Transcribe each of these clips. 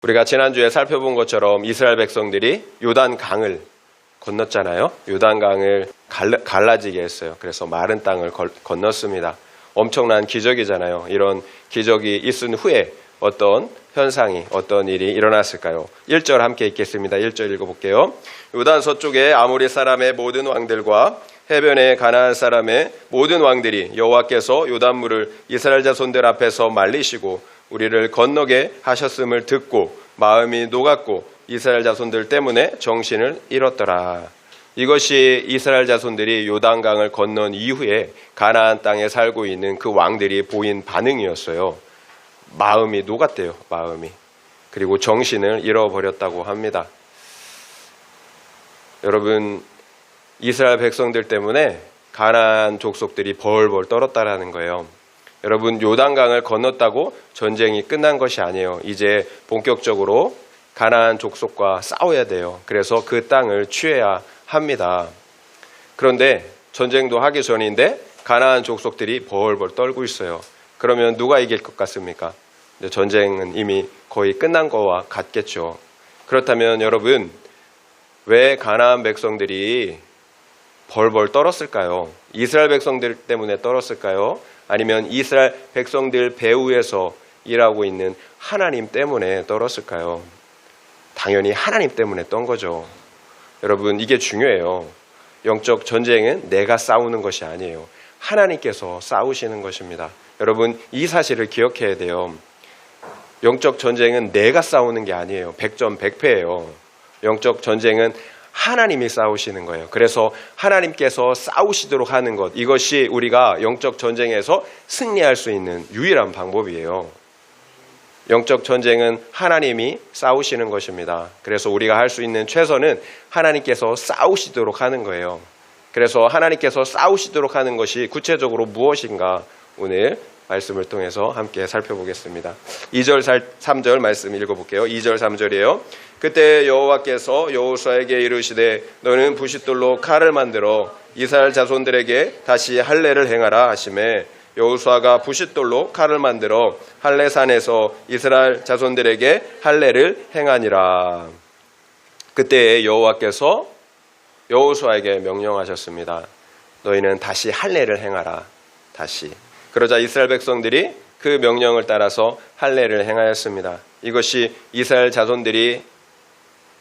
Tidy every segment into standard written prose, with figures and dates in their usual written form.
우리가 지난주에 살펴본 것처럼 이스라엘 백성들이 요단강을 건넜잖아요. 요단강을 갈라지게 했어요. 그래서 마른 땅을 건넜습니다. 엄청난 기적이잖아요. 이런 기적이 있은 후에 어떤 현상이, 어떤 일이 일어났을까요? 1절 함께 읽겠습니다. 1절 읽어볼게요. 요단 서쪽에 아모리 사람의 모든 왕들과 해변의 가나안 사람의 모든 왕들이 여호와께서 요단물을 이스라엘 자손들 앞에서 말리시고 우리를 건너게 하셨음을 듣고 마음이 녹았고 이스라엘 자손들 때문에 정신을 잃었더라. 이것이 이스라엘 자손들이 요단강을 건넌 이후에 가나안 땅에 살고 있는 그 왕들이 보인 반응이었어요. 마음이 녹았대요. 마음이. 그리고 정신을 잃어버렸다고 합니다. 여러분, 이스라엘 백성들 때문에 가나안 족속들이 벌벌 떨었다라는 거예요. 여러분, 요단강을 건넜다고 전쟁이 끝난 것이 아니에요. 이제 본격적으로 가나안 족속과 싸워야 돼요. 그래서 그 땅을 취해야 합니다. 그런데 전쟁도 하기 전인데 가나안 족속들이 벌벌 떨고 있어요. 그러면 누가 이길 것 같습니까? 전쟁은 이미 거의 끝난 거와 같겠죠. 그렇다면 여러분, 왜 가나안 백성들이 벌벌 떨었을까요? 이스라엘 백성들 때문에 떨었을까요? 아니면 이스라엘 백성들 배후에서 일하고 있는 하나님 때문에 떨었을까요? 당연히 하나님 때문에 떤 거죠. 여러분, 이게 중요해요. 영적 전쟁은 내가 싸우는 것이 아니에요. 하나님께서 싸우시는 것입니다. 여러분, 이 사실을 기억해야 돼요. 영적 전쟁은 내가 싸우는 게 아니에요. 100점 100패예요. 영적 전쟁은 하나님이 싸우시는 거예요. 그래서 하나님께서 싸우시도록 하는 것, 이것이 우리가 영적 전쟁에서 승리할 수 있는 유일한 방법이에요. 영적 전쟁은 하나님이 싸우시는 것입니다. 그래서 우리가 할 수 있는 최선은 하나님께서 싸우시도록 하는 거예요. 그래서 하나님께서 싸우시도록 하는 것이 구체적으로 무엇인가 오늘 말씀을 통해서 함께 살펴보겠습니다. 2절 3절 말씀 읽어볼게요. 2절 3절이에요. 그때 여호와께서 여호수아에게 이르시되 너는 부싯돌로 칼을 만들어 이스라엘 자손들에게 다시 할례를 행하라 하시매 여호수아가 부싯돌로 칼을 만들어 할례산에서 이스라엘 자손들에게 할례를 행하니라. 그때 여호와께서 여호수아에게 명령하셨습니다. 너희는 다시 할례를 행하라. 다시. 그러자 이스라엘 백성들이 그 명령을 따라서 할례를 행하였습니다. 이것이 이스라엘 자손들이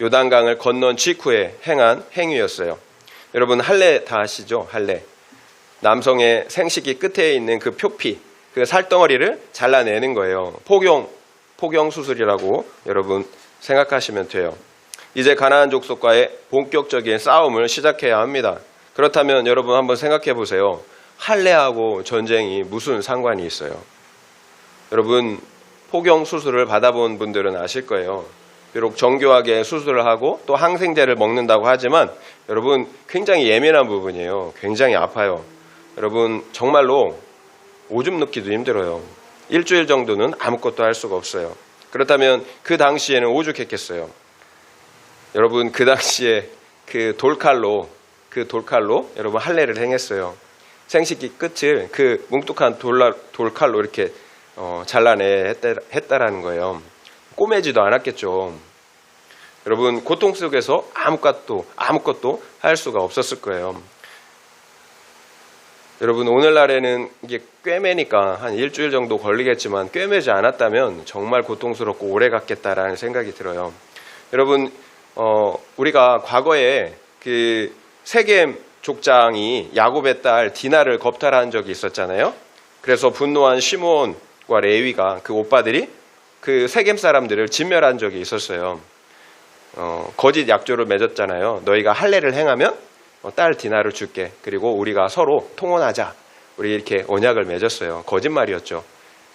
요단강을 건넌 직후에 행한 행위였어요. 여러분, 할례 다 아시죠? 할례. 남성의 생식기 끝에 있는 그 표피, 그 살덩어리를 잘라내는 거예요. 포경 수술이라고 여러분 생각하시면 돼요. 이제 가나안 족속과의 본격적인 싸움을 시작해야 합니다. 그렇다면 여러분 한번 생각해 보세요. 할례하고 전쟁이 무슨 상관이 있어요? 여러분, 포경 수술을 받아본 분들은 아실 거예요. 비록 정교하게 수술을 하고 또 항생제를 먹는다고 하지만 여러분 굉장히 예민한 부분이에요. 굉장히 아파요. 여러분 정말로 오줌 넣기도 힘들어요. 일주일 정도는 아무것도 할 수가 없어요. 그렇다면 그 당시에는 오죽했겠어요. 여러분, 그 당시에 그 돌칼로 여러분 할례를 행했어요. 생식기 끝을 그 뭉툭한 돌칼로 이렇게 잘라냈다라는 거예요. 꼬매지도 않았겠죠. 여러분, 고통 속에서 아무것도 할 수가 없었을 거예요. 여러분, 오늘날에는 이게 꿰매니까 한 일주일 정도 걸리겠지만 꿰매지 않았다면 정말 고통스럽고 오래 갔겠다라는 생각이 들어요. 여러분, 우리가 과거에 그 세겜 족장이 야곱의 딸 디나를 겁탈한 적이 있었잖아요. 그래서 분노한 시므온과 레위가 그 오빠들이 그 세겜 사람들을 진멸한 적이 있었어요. 거짓 약조를 맺었잖아요. 너희가 할례를 행하면 딸 디나를 줄게. 그리고 우리가 서로 통혼하자. 우리 이렇게 언약을 맺었어요. 거짓말이었죠.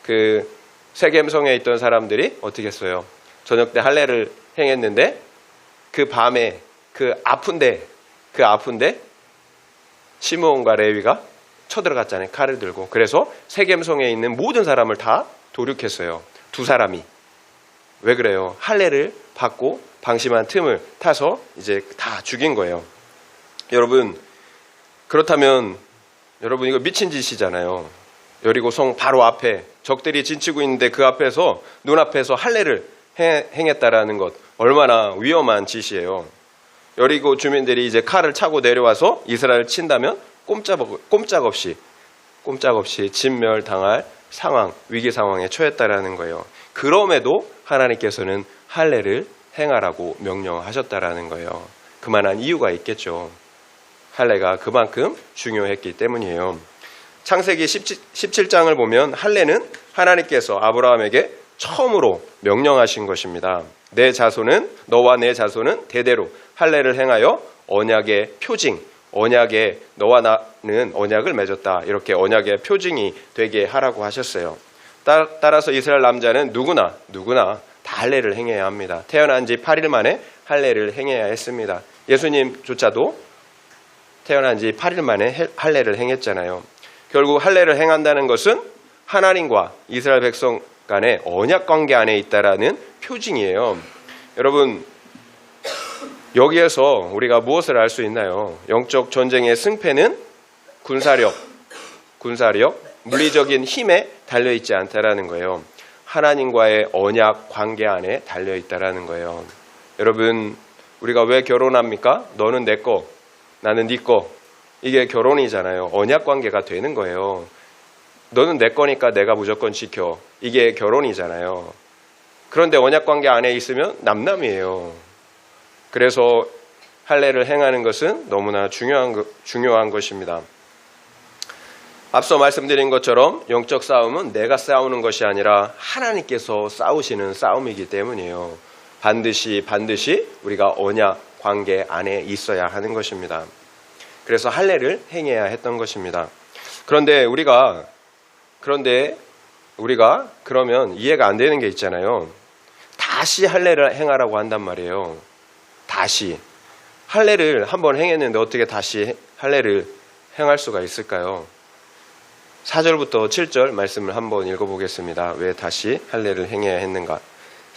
그 세겜성에 있던 사람들이 어떻게 했어요? 저녁 때 할례를 행했는데 그 밤에 그 아픈데 시므온과 레위가 쳐들어갔잖아요. 칼을 들고. 그래서 세겜성에 있는 모든 사람을 다 도륙했어요. 두 사람이. 왜 그래요? 할례를 받고 방심한 틈을 타서 이제 다 죽인 거예요. 여러분, 그렇다면 여러분 이거 미친 짓이잖아요. 여리고성 바로 앞에 적들이 진치고 있는데 그 앞에서 눈앞에서 할례를 행했다라는 것, 얼마나 위험한 짓이에요. 여리고 주민들이 이제 칼을 차고 내려와서 이스라엘을 친다면 꼼짝없이 진멸당할 상황, 위기 상황에 처했다라는 거예요. 그럼에도 하나님께서는 할례를 행하라고 명령하셨다라는 거예요. 그만한 이유가 있겠죠. 할례가 그만큼 중요했기 때문이에요. 창세기 17장을 보면 할례는 하나님께서 아브라함에게 처음으로 명령하신 것입니다. 너와 내 자손은 대대로 할례를 행하여 언약의 표징, 언약에 너와 나는 언약을 맺었다. 이렇게 언약의 표징이 되게 하라고 하셨어요. 따라서 이스라엘 남자는 누구나 다 할례를 행해야 합니다. 태어난 지 8일 만에 할례를 행해야 했습니다. 예수님조차도 태어난 지 8일 만에 할례를 행했잖아요. 결국 할례를 행한다는 것은 하나님과 이스라엘 백성 간의 언약 관계 안에 있다라는 표징이에요. 여러분, 여기에서 우리가 무엇을 알 수 있나요? 영적 전쟁의 승패는 군사력, 물리적인 힘에 달려있지 않다라는 거예요. 하나님과의 언약 관계 안에 달려있다라는 거예요. 여러분, 우리가 왜 결혼합니까? 너는 내 거, 나는 네 거. 이게 결혼이잖아요. 언약 관계가 되는 거예요. 너는 내 거니까 내가 무조건 지켜. 이게 결혼이잖아요. 그런데 언약 관계 안에 있으면 남남이에요. 그래서 할례를 행하는 것은 너무나 중요한 것입니다. 앞서 말씀드린 것처럼 영적 싸움은 내가 싸우는 것이 아니라 하나님께서 싸우시는 싸움이기 때문이에요. 반드시 우리가 언약 관계 안에 있어야 하는 것입니다. 그래서 할례를 행해야 했던 것입니다. 그런데 우리가 그러면 이해가 안 되는 게 있잖아요. 다시 할례를 행하라고 한단 말이에요. 다시. 할례를 한번 행했는데 어떻게 다시 할례를 행할 수가 있을까요? 4절부터 7절 말씀을 한번 읽어보겠습니다. 왜 다시 할례를 행해야 했는가?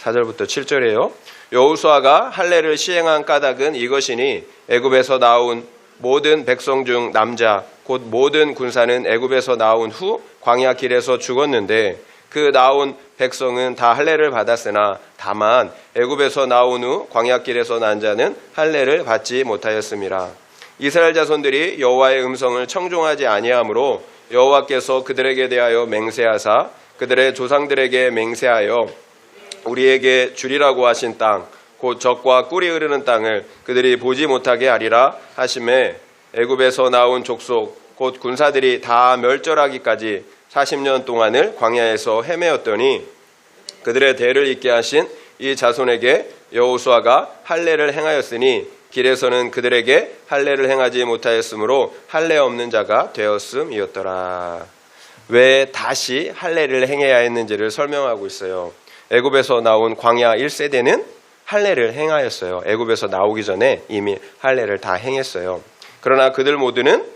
4절부터 7절이에요. 여호수아가 할례를 시행한 까닭은 이것이니 애굽에서 나온 모든 백성 중 남자 곧 모든 군사는 애굽에서 나온 후 광야 길에서 죽었는데 그 나온 백성은 다 할례를 받았으나 다만 애굽에서 나온 후 광야 길에서 난 자는 할례를 받지 못하였습니다. 이스라엘 자손들이 여호와의 음성을 청종하지 아니하므로 여호와께서 그들에게 대하여 맹세하사 그들의 조상들에게 맹세하여 우리에게 주리라고 하신 땅 곧 젖과 꿀이 흐르는 땅을 그들이 보지 못하게 하리라 하심에 애굽에서 나온 족속 곧 군사들이 다 멸절하기까지 40년 동안을 광야에서 헤매었더니 그들의 대를 잇게 하신 이 자손에게 여호수아가 할례를 행하였으니 길에서는 그들에게 할례를 행하지 못하였으므로 할례 없는 자가 되었음이었더라. 왜 다시 할례를 행해야 했는지를 설명하고 있어요. 애굽에서 나온 광야 1세대는 할례를 행하였어요. 애굽에서 나오기 전에 이미 할례를 다 행했어요. 그러나 그들 모두는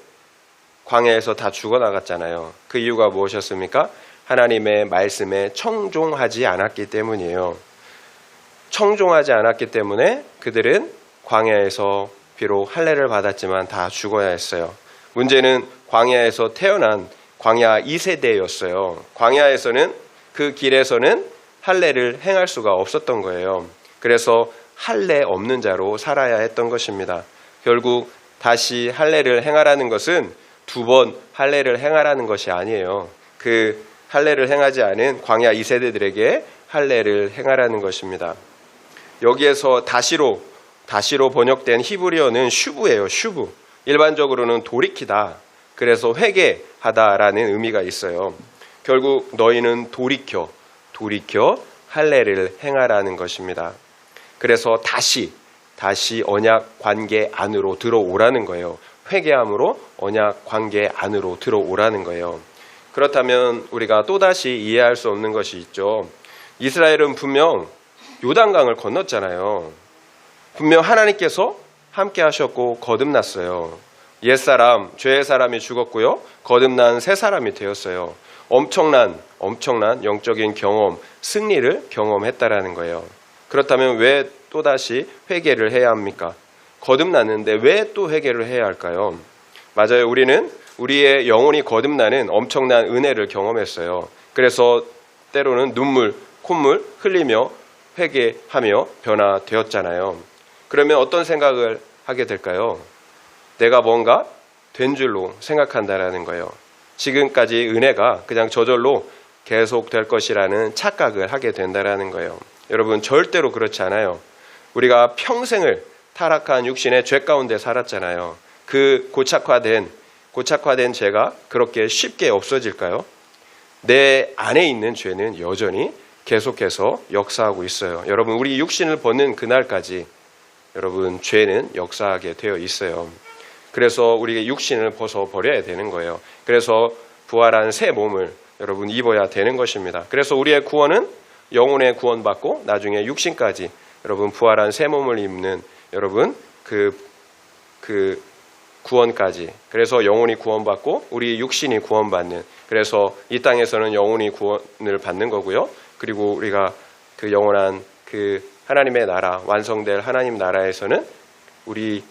광야에서 다 죽어나갔잖아요. 그 이유가 무엇이었습니까? 하나님의 말씀에 청종하지 않았기 때문이에요. 청종하지 않았기 때문에 그들은 광야에서 비록 할례를 받았지만 다 죽어야 했어요. 문제는 광야에서 태어난 광야 2세대였어요. 광야에서는 그 길에서는 할례를 행할 수가 없었던 거예요. 그래서 할례 없는 자로 살아야 했던 것입니다. 결국 다시 할례를 행하라는 것은 2번 할례를 행하라는 것이 아니에요. 그 할례를 행하지 않은 광야 2세대들에게 할례를 행하라는 것입니다. 여기에서 다시로 번역된 히브리어는 슈브예요. 슈브. 일반적으로는 돌이키다. 그래서 회개하다라는 의미가 있어요. 결국 너희는 돌이켜 할례를 행하라는 것입니다. 그래서 다시 언약 관계 안으로 들어오라는 거예요. 회개함으로 언약 관계 안으로 들어오라는 거예요. 그렇다면 우리가 또다시 이해할 수 없는 것이 있죠. 이스라엘은 분명 요단강을 건넜잖아요. 분명 하나님께서 함께 하셨고 거듭났어요. 옛사람, 죄의 사람이 죽었고요. 거듭난 새 사람이 되었어요. 엄청난 영적인 경험, 승리를 경험했다라는 거예요. 그렇다면 왜 또다시 회개를 해야 합니까? 거듭났는데 왜 또 회개를 해야 할까요? 맞아요. 우리는 우리의 영혼이 거듭나는 엄청난 은혜를 경험했어요. 그래서 때로는 눈물, 콧물 흘리며 회개하며 변화되었잖아요. 그러면 어떤 생각을 하게 될까요? 내가 뭔가 된 줄로 생각한다라는 거예요. 지금까지 은혜가 그냥 저절로 계속될 것이라는 착각을 하게 된다라는 거예요. 여러분, 절대로 그렇지 않아요. 우리가 평생을 타락한 육신의 죄 가운데 살았잖아요. 그 고착화된 죄가 그렇게 쉽게 없어질까요? 내 안에 있는 죄는 여전히 계속해서 역사하고 있어요. 여러분, 우리 육신을 벗는 그날까지 여러분, 죄는 역사하게 되어 있어요. 그래서 우리 육신을 벗어버려야 되는 거예요. 그래서 부활한 새 몸을 여러분 입어야 되는 것입니다. 그래서 우리의 구원은 영혼의 구원받고 나중에 육신까지 여러분 부활한 새 몸을 입는 여러분 그 구원까지, 그래서 영혼이 구원받고 우리 육신이 구원받는, 그래서 이 땅에서는 영혼이 구원을 받는 거고요. 그리고 우리가 그 영원한 그 하나님의 나라, 완성될 하나님 나라에서는 우리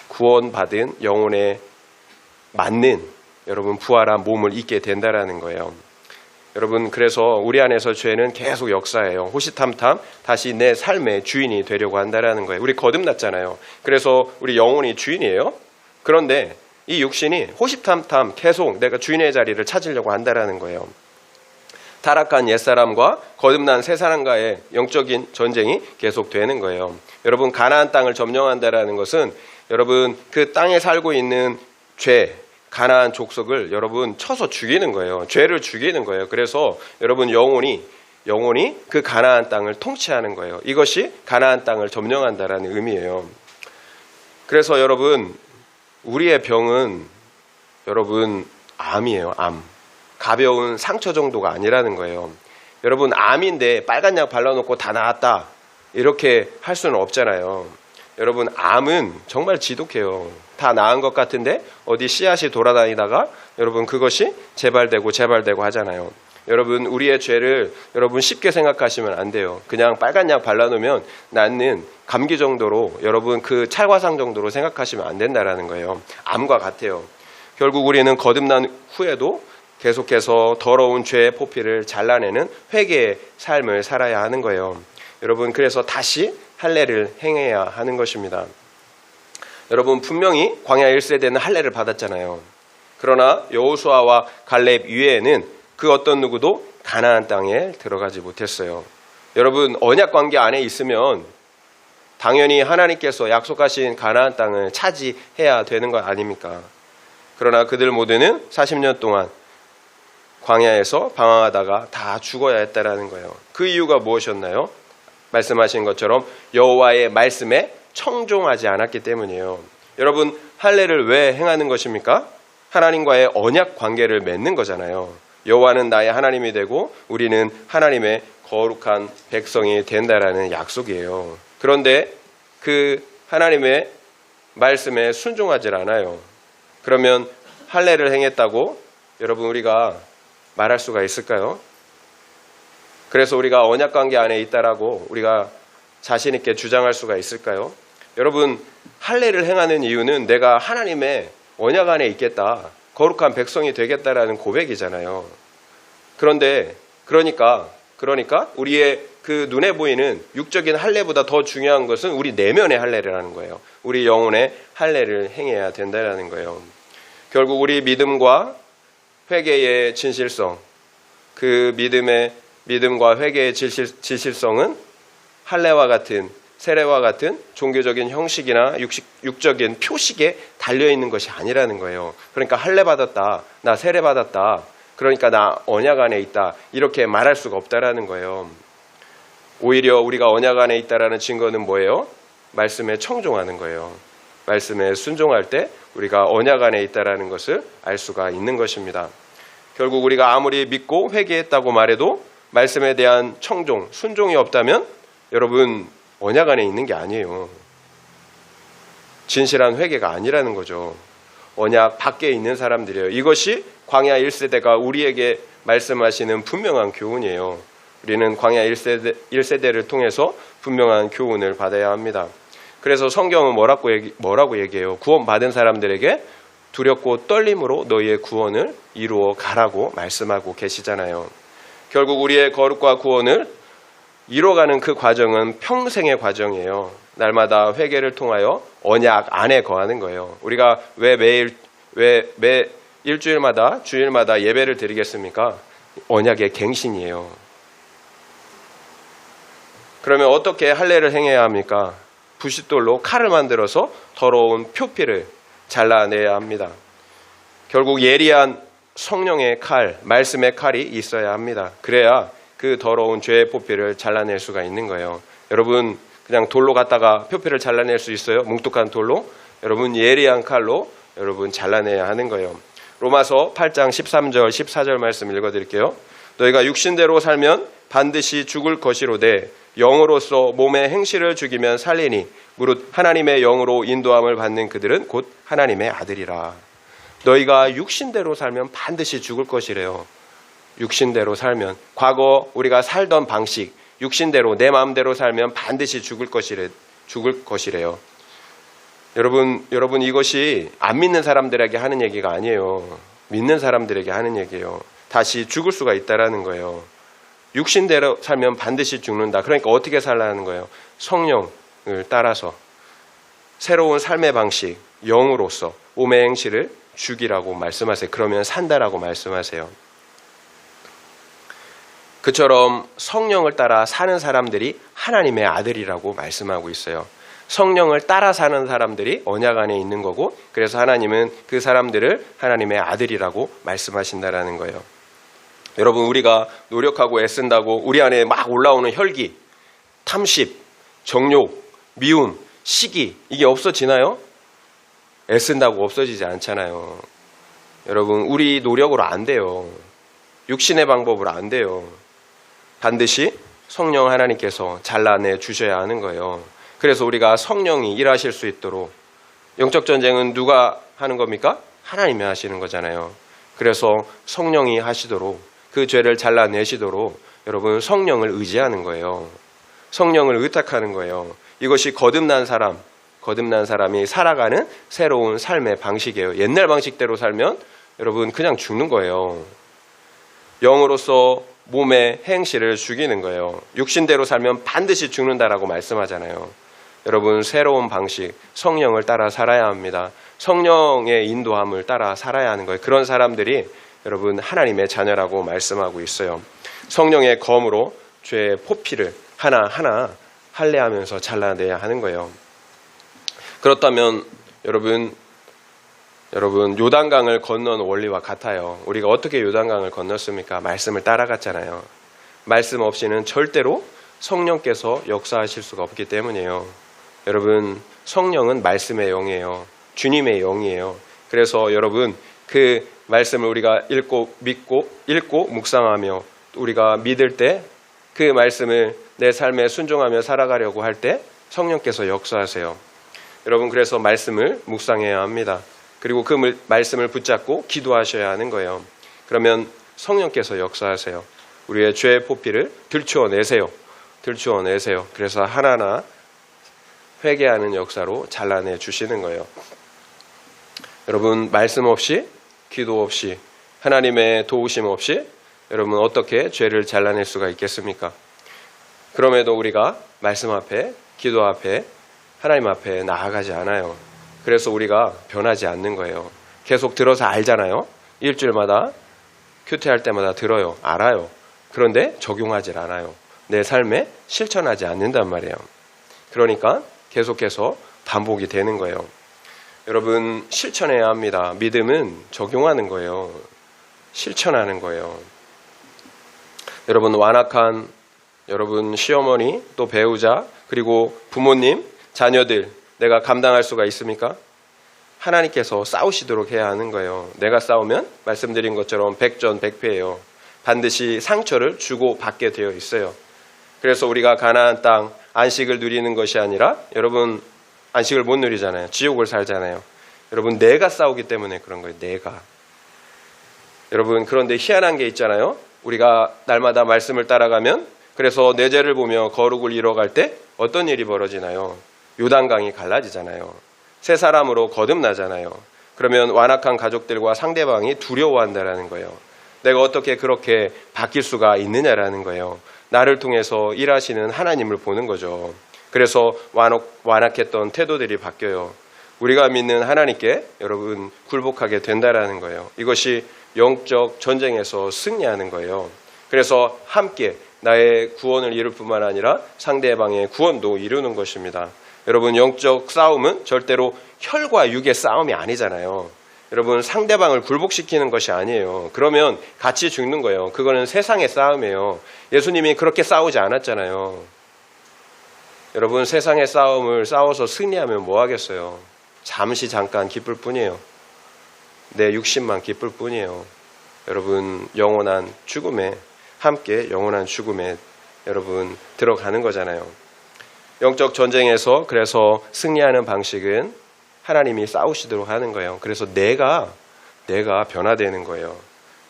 구원받은 영혼에 맞는 여러분 부활한 몸을 입게 된다라는 거예요. 여러분, 그래서 우리 안에서 죄는 계속 역사해요. 호시탐탐 다시 내 삶의 주인이 되려고 한다라는 거예요. 우리 거듭났잖아요. 그래서 우리 영혼이 주인이에요. 그런데 이 육신이 호시탐탐 계속 내가 주인의 자리를 찾으려고 한다라는 거예요. 타락한 옛사람과 거듭난 새사람과의 영적인 전쟁이 계속되는 거예요. 여러분, 가나안 땅을 점령한다라는 것은 여러분 그 땅에 살고 있는 죄, 가나안 족속을 여러분 쳐서 죽이는 거예요. 죄를 죽이는 거예요. 그래서 여러분 영혼이 그 가나안 땅을 통치하는 거예요. 이것이 가나안 땅을 점령한다라는 의미예요. 그래서 여러분, 우리의 병은 여러분 암이에요. 암. 가벼운 상처 정도가 아니라는 거예요. 여러분, 암인데 빨간 약 발라놓고 다 나았다 이렇게 할 수는 없잖아요. 여러분, 암은 정말 지독해요. 다 나은 것 같은데 어디 씨앗이 돌아다니다가 여러분 그것이 재발되고 하잖아요. 여러분, 우리의 죄를 여러분 쉽게 생각하시면 안 돼요. 그냥 빨간 약 발라놓으면 낫는 감기 정도로, 여러분 그 찰과상 정도로 생각하시면 안 된다라는 거예요. 암과 같아요. 결국 우리는 거듭난 후에도 계속해서 더러운 죄의 포피를 잘라내는 회개의 삶을 살아야 하는 거예요. 여러분, 그래서 다시 할례를 행해야 하는 것입니다. 여러분, 분명히 광야 1세대는 할례를 받았잖아요. 그러나 여호수아와 갈렙 이외에는 그 어떤 누구도 가나안 땅에 들어가지 못했어요. 여러분, 언약 관계 안에 있으면 당연히 하나님께서 약속하신 가나안 땅을 차지해야 되는 것 아닙니까? 그러나 그들 모두는 40년 동안 광야에서 방황하다가 다 죽어야 했다라는 거예요. 그 이유가 무엇이었나요? 말씀하신 것처럼 여호와의 말씀에 청종하지 않았기 때문이에요. 여러분, 할례를 왜 행하는 것입니까? 하나님과의 언약 관계를 맺는 거잖아요. 여호와는 나의 하나님이 되고 우리는 하나님의 거룩한 백성이 된다라는 약속이에요. 그런데 그 하나님의 말씀에 순종하지 않아요. 그러면 할례를 행했다고 여러분 우리가 말할 수가 있을까요? 그래서 우리가 언약 관계 안에 있다라고 우리가 자신 있게 주장할 수가 있을까요? 여러분, 할례를 행하는 이유는 내가 하나님의 언약 안에 있겠다, 거룩한 백성이 되겠다라는 고백이잖아요. 그러니까 우리의 그 눈에 보이는 육적인 할례보다 더 중요한 것은 우리 내면의 할례라는 거예요. 우리 영혼의 할례를 행해야 된다는 거예요. 결국 우리 믿음과 회개의 진실성, 그 믿음과 회개의 진실성은 할례와 같은, 세례와 같은 종교적인 형식이나 육적인 표식에 달려있는 것이 아니라는 거예요. 그러니까 할례 받았다, 나 세례 받았다, 그러니까 나 언약 안에 있다, 이렇게 말할 수가 없다라는 거예요. 오히려 우리가 언약 안에 있다라는 증거는 뭐예요? 말씀에 청종하는 거예요. 말씀에 순종할 때 우리가 언약 안에 있다라는 것을 알 수가 있는 것입니다. 결국 우리가 아무리 믿고 회개했다고 말해도 말씀에 대한 청종, 순종이 없다면 여러분 언약 안에 있는 게 아니에요. 진실한 회개가 아니라는 거죠. 언약 밖에 있는 사람들이에요. 이것이 광야 1세대가 우리에게 말씀하시는 분명한 교훈이에요. 우리는 광야 1세대를 통해서 분명한 교훈을 받아야 합니다. 그래서 성경은 뭐라고 얘기해요? 구원받은 사람들에게 두렵고 떨림으로 너희의 구원을 이루어 가라고 말씀하고 계시잖아요. 결국 우리의 거룩과 구원을 이뤄가는 그 과정은 평생의 과정이에요. 날마다 회개를 통하여 언약 안에 거하는 거예요. 우리가 왜 일주일마다 주일마다 예배를 드리겠습니까? 언약의 갱신이에요. 그러면 어떻게 할례를 행해야 합니까? 부싯돌로 칼을 만들어서 더러운 표피를 잘라내야 합니다. 결국 예리한 성령의 칼, 말씀의 칼이 있어야 합니다. 그래야 그 더러운 죄의 표피를 잘라낼 수가 있는 거예요. 여러분 그냥 돌로 갖다가 표피를 잘라낼 수 있어요? 뭉툭한 돌로? 여러분 예리한 칼로 여러분 잘라내야 하는 거예요. 로마서 8장 13절 14절 말씀 읽어드릴게요. 너희가 육신대로 살면 반드시 죽을 것이로되 영으로서 몸의 행실을 죽이면 살리니 무릇 하나님의 영으로 인도함을 받는 그들은 곧 하나님의 아들이라. 너희가 육신대로 살면 반드시 죽을 것이래요. 육신대로 살면, 과거 우리가 살던 방식, 육신대로 내 마음대로 살면 반드시 죽을 것이래요. 여러분 이것이 안 믿는 사람들에게 하는 얘기가 아니에요. 믿는 사람들에게 하는 얘기예요. 다시 죽을 수가 있다라는 거예요. 육신대로 살면 반드시 죽는다. 그러니까 어떻게 살라는 거예요? 성령을 따라서 새로운 삶의 방식, 영으로서 몸의 행실을 죽이라고 말씀하세요. 그러면 산다라고 말씀하세요. 그처럼 성령을 따라 사는 사람들이 하나님의 아들이라고 말씀하고 있어요. 성령을 따라 사는 사람들이 언약 안에 있는 거고, 그래서 하나님은 그 사람들을 하나님의 아들이라고 말씀하신다라는 거예요. 여러분 우리가 노력하고 애쓴다고 우리 안에 막 올라오는 혈기, 탐심, 정욕, 미움, 시기 이게 없어지나요? 애쓴다고 없어지지 않잖아요. 여러분 우리 노력으로 안 돼요. 육신의 방법으로 안 돼요. 반드시 성령 하나님께서 잘라내 주셔야 하는 거예요. 그래서 우리가 성령이 일하실 수 있도록, 영적 전쟁은 누가 하는 겁니까? 하나님이 하시는 거잖아요. 그래서 성령이 하시도록, 그 죄를 잘라내시도록 여러분 성령을 의지하는 거예요. 성령을 의탁하는 거예요. 이것이 거듭난 사람이 살아가는 새로운 삶의 방식이에요. 옛날 방식대로 살면 여러분 그냥 죽는 거예요. 영으로서 몸의 행실을 죽이는 거예요. 육신대로 살면 반드시 죽는다라고 말씀하잖아요. 여러분 새로운 방식, 성령을 따라 살아야 합니다. 성령의 인도함을 따라 살아야 하는 거예요. 그런 사람들이 여러분 하나님의 자녀라고 말씀하고 있어요. 성령의 검으로 죄의 포피를 하나하나 할례하면서 잘라내야 하는 거예요. 그렇다면 여러분 요단강을 건넌 원리와 같아요. 우리가 어떻게 요단강을 건넜습니까? 말씀을 따라갔잖아요. 말씀 없이는 절대로 성령께서 역사하실 수가 없기 때문이에요. 여러분 성령은 말씀의 영이에요. 주님의 영이에요. 그래서 여러분 그 말씀을 우리가 읽고 묵상하며 우리가 믿을 때 그 말씀을 내 삶에 순종하며 살아가려고 할 때 성령께서 역사하세요. 여러분 그래서 말씀을 묵상해야 합니다. 그리고 그 말씀을 붙잡고 기도하셔야 하는 거예요. 그러면 성령께서 역사하세요. 우리의 죄의 포피를 들추어내세요. 그래서 하나하나 회개하는 역사로 잘라내 주시는 거예요. 여러분 말씀 없이, 기도 없이, 하나님의 도우심 없이 여러분 어떻게 죄를 잘라낼 수가 있겠습니까? 그럼에도 우리가 말씀 앞에, 기도 앞에, 하나님 앞에 나아가지 않아요. 그래서 우리가 변하지 않는 거예요. 계속 들어서 알잖아요. 일주일마다 큐티할 때마다 들어요. 알아요. 그런데 적용하지 않아요. 내 삶에 실천하지 않는단 말이에요. 그러니까 계속해서 반복이 되는 거예요. 여러분 실천해야 합니다. 믿음은 적용하는 거예요. 실천하는 거예요. 여러분 완악한 여러분 시어머니, 또 배우자, 그리고 부모님, 자녀들 내가 감당할 수가 있습니까? 하나님께서 싸우시도록 해야 하는 거예요. 내가 싸우면 말씀드린 것처럼 백전백패예요. 반드시 상처를 주고 받게 되어 있어요. 그래서 우리가 가나안 땅 안식을 누리는 것이 아니라 여러분 안식을 못 누리잖아요. 지옥을 살잖아요. 여러분 내가 싸우기 때문에 그런 거예요. 내가. 여러분 그런데 희한한 게 있잖아요. 우리가 날마다 말씀을 따라가면, 그래서 내 죄를 보며 거룩을 이뤄갈 때 어떤 일이 벌어지나요? 요단강이 갈라지잖아요. 새 사람으로 거듭나잖아요. 그러면 완악한 가족들과 상대방이 두려워한다라는 거예요. 내가 어떻게 그렇게 바뀔 수가 있느냐라는 거예요. 나를 통해서 일하시는 하나님을 보는 거죠. 그래서 완악했던 태도들이 바뀌어요. 우리가 믿는 하나님께 여러분 굴복하게 된다라는 거예요. 이것이 영적 전쟁에서 승리하는 거예요. 그래서 함께 나의 구원을 이룰 뿐만 아니라 상대방의 구원도 이루는 것입니다. 여러분, 영적 싸움은 절대로 혈과 육의 싸움이 아니잖아요. 여러분, 상대방을 굴복시키는 것이 아니에요. 그러면 같이 죽는 거예요. 그거는 세상의 싸움이에요. 예수님이 그렇게 싸우지 않았잖아요. 여러분, 세상의 싸움을 싸워서 승리하면 뭐 하겠어요? 잠깐 기쁠 뿐이에요. 내 육신만 기쁠 뿐이에요. 여러분, 영원한 죽음에, 함께 영원한 죽음에 여러분 들어가는 거잖아요. 영적 전쟁에서 그래서 승리하는 방식은 하나님이 싸우시도록 하는 거예요. 그래서 내가 변화되는 거예요.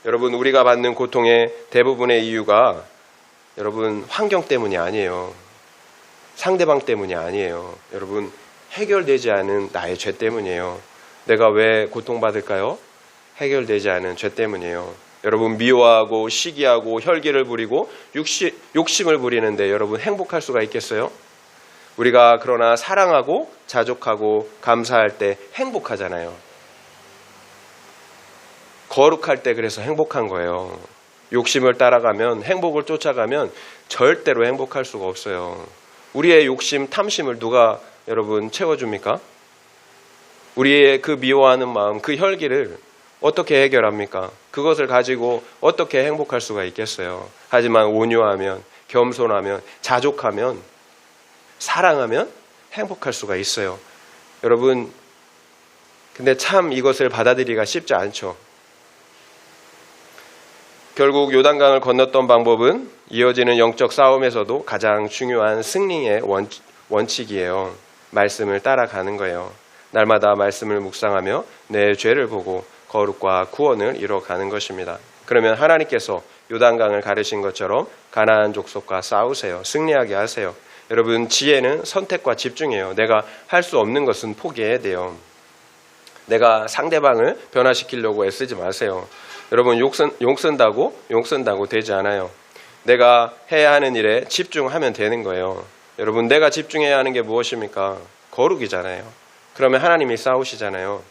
여러분, 우리가 받는 고통의 대부분의 이유가 여러분 환경 때문이 아니에요. 상대방 때문이 아니에요. 여러분, 해결되지 않은 나의 죄 때문이에요. 내가 왜 고통받을까요? 해결되지 않은 죄 때문이에요. 여러분, 미워하고 시기하고 혈기를 부리고 욕심을 부리는데 여러분 행복할 수가 있겠어요? 우리가 그러나 사랑하고 자족하고 감사할 때 행복하잖아요. 거룩할 때 그래서 행복한 거예요. 욕심을 따라가면, 행복을 쫓아가면 절대로 행복할 수가 없어요. 우리의 욕심, 탐심을 누가 여러분 채워줍니까? 우리의 그 미워하는 마음, 그 혈기를 어떻게 해결합니까? 그것을 가지고 어떻게 행복할 수가 있겠어요? 하지만 온유하면, 겸손하면, 자족하면, 사랑하면 행복할 수가 있어요. 여러분, 근데 참 이것을 받아들이기가 쉽지 않죠. 결국 요단강을 건넜던 방법은 이어지는 영적 싸움에서도 가장 중요한 승리의 원칙이에요. 말씀을 따라가는 거예요. 날마다 말씀을 묵상하며 내 죄를 보고 거룩과 구원을 이뤄가는 것입니다. 그러면 하나님께서 요단강을 가르신 것처럼 가나안 족속과 싸우세요. 승리하게 하세요. 여러분, 지혜는 선택과 집중이에요. 내가 할 수 없는 것은 포기해야 돼요. 내가 상대방을 변화시키려고 애쓰지 마세요. 여러분, 욕 쓴다고 되지 않아요. 내가 해야 하는 일에 집중하면 되는 거예요. 여러분, 내가 집중해야 하는 게 무엇입니까? 거룩이잖아요. 그러면 하나님이 싸우시잖아요.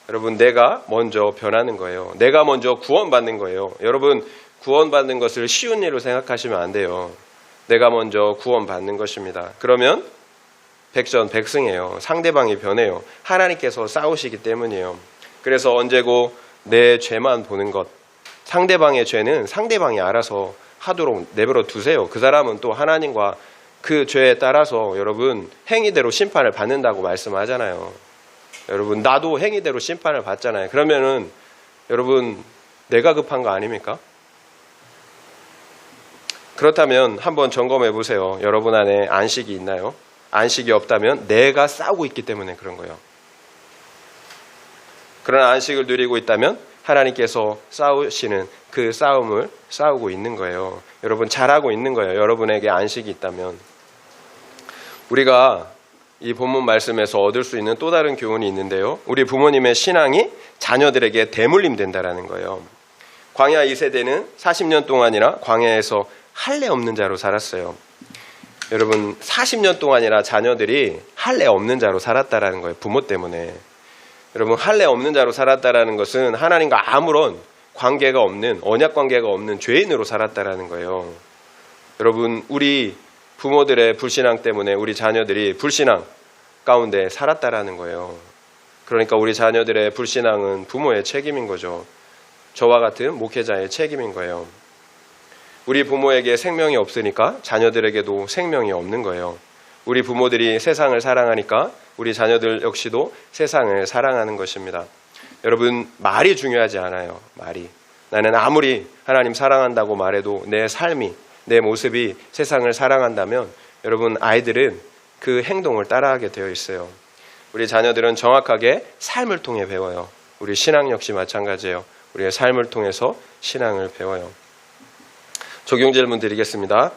여러분, 내가 먼저 변하는 거예요. 내가 먼저 구원받는 거예요. 여러분, 구원받는 것을 쉬운 일로 생각하시면 안 돼요. 내가 먼저 구원받는 것입니다. 그러면 백전백승이에요. 상대방이 변해요. 하나님께서 싸우시기 때문이에요. 그래서 언제고 내 죄만 보는 것, 상대방의 죄는 상대방이 알아서 하도록 내버려 두세요. 그 사람은 또 하나님과 그 죄에 따라서 여러분 행위대로 심판을 받는다고 말씀하잖아요. 여러분, 나도 행위대로 심판을 받잖아요. 그러면은 여러분, 내가 급한 거 아닙니까? 그렇다면 한번 점검해 보세요. 여러분 안에 안식이 있나요? 안식이 없다면 내가 싸우고 있기 때문에 그런 거예요. 그러나 안식을 누리고 있다면 하나님께서 싸우시는 그 싸움을 싸우고 있는 거예요. 여러분, 잘하고 있는 거예요. 여러분에게 안식이 있다면. 우리가 이 본문 말씀에서 얻을 수 있는 또 다른 교훈이 있는데요. 우리 부모님의 신앙이 자녀들에게 대물림 된다라는 거예요. 광야 2세대는 40년 동안이나 광야에서 할례 없는 자로 살았어요. 여러분, 40년 동안이나 자녀들이 할례 없는 자로 살았다라는 거예요. 부모 때문에. 여러분, 할례 없는 자로 살았다라는 것은 하나님과 아무런 관계가 없는, 언약 관계가 없는 죄인으로 살았다라는 거예요. 여러분, 우리 부모들의 불신앙 때문에 우리 자녀들이 불신앙 가운데 살았다라는 거예요. 그러니까 우리 자녀들의 불신앙은 부모의 책임인 거죠. 저와 같은 목회자의 책임인 거예요. 우리 부모에게 생명이 없으니까 자녀들에게도 생명이 없는 거예요. 우리 부모들이 세상을 사랑하니까 우리 자녀들 역시도 세상을 사랑하는 것입니다. 여러분, 말이 중요하지 않아요. 말이. 나는 아무리 하나님 사랑한다고 말해도 내 삶이, 내 모습이 세상을 사랑한다면 여러분, 아이들은 그 행동을 따라하게 되어 있어요. 우리 자녀들은 정확하게 삶을 통해 배워요. 우리 신앙 역시 마찬가지예요. 우리의 삶을 통해서 신앙을 배워요. 적용 질문 드리겠습니다.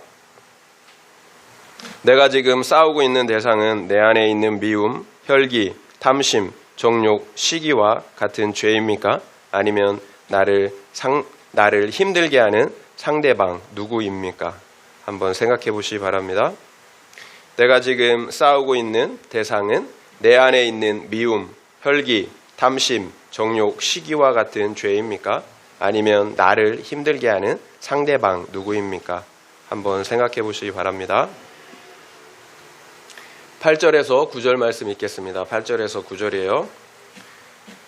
내가 지금 싸우고 있는 대상은 내 안에 있는 미움, 혈기, 탐심, 정욕, 시기와 같은 죄입니까? 아니면 나를 힘들게 하는 상대방 누구입니까? 한번 생각해 보시기 바랍니다. 내가 지금 싸우고 있는 대상은 내 안에 있는 미움, 혈기, 탐심, 정욕, 시기와 같은 죄입니까? 아니면 나를 힘들게 하는 상대방 누구입니까? 한번 생각해 보시기 바랍니다. 8절에서 9절 말씀 읽겠습니다. 8절에서 9절이에요.